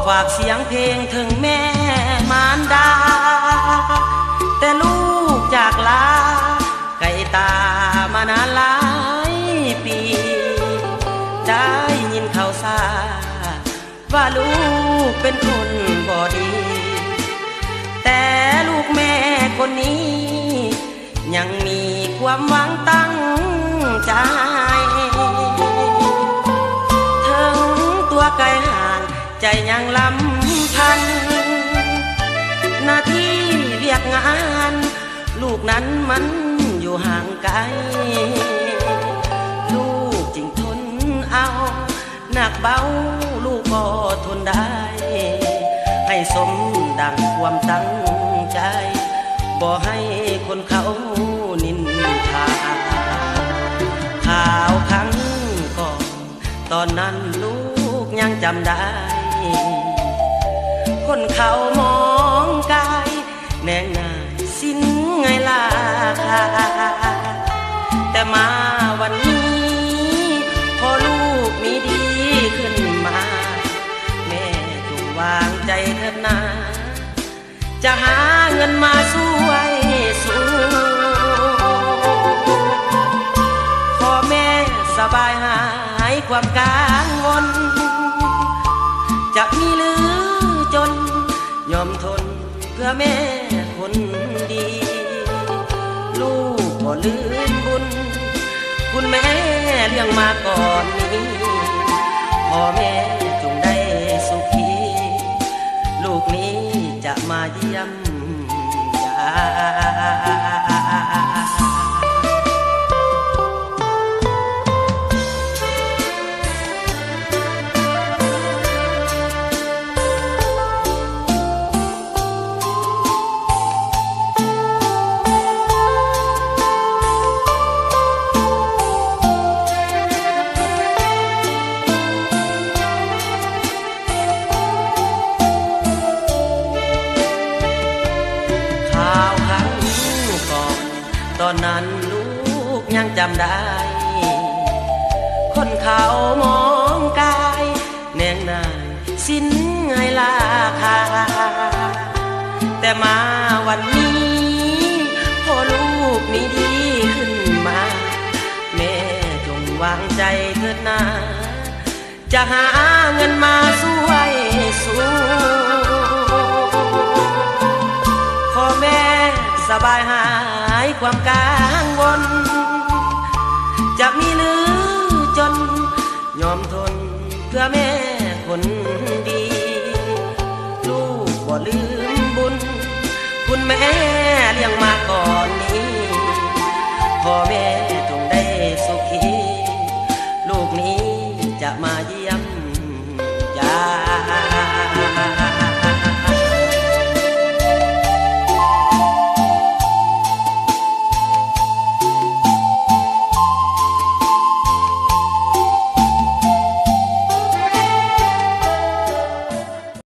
ฝากเสียงเพลงถึงแม่มารดาแต่ลูกจากลาไก่ตามานานหลายปีได้ยินข่าวซาว่าลูกเป็นคนบ่ดีแต่ลูกแม่คนนี้ยังมีความหวังตั้งใจถึงตัวไกลห่างใจยังลำพันหน้าที่เรียกงานลูกนั้นมันอยู่ห่างไกลลูกจึงทนเอาหนักเบาลูกก็ทนได้ให้สมดังความตั้งใจบ่ให้คนเขานินทาข่าวครั้งก่อนตอนนั้นลูกยังจำได้คนเขามองกายแนงนายสิ้นไงล่ะแต่มาวันนี้พอลูกมีดีขึ้นมาแม่จงวางใจเถิดนาจะหาเงินมาช่วยสู้พอแม่สบายหายความกังวลจะมีหรือจนยอมทนเพื่อแม่คนดีลูกก็ลืมบุญคุณแม่เลี้ยงมาก่อนนี้พ่อแม่จงได้สุขีลูกนี้จะมาเยี่ยมยตอนนั้นลูกยังจำได้คนเขามองกายแนงนายสิ้นไงล่ะค่ะแต่มาวันนี้พอลูกมีดีขึ้นมาแม่จงวางใจเถิดนาจะหาเงินมาช่วยสู้พอแม่สบายหายความกังวลจะมีหรือจนยอมทนเพื่อแม่คนดีลูกบ่ลืมบุญคุณแม่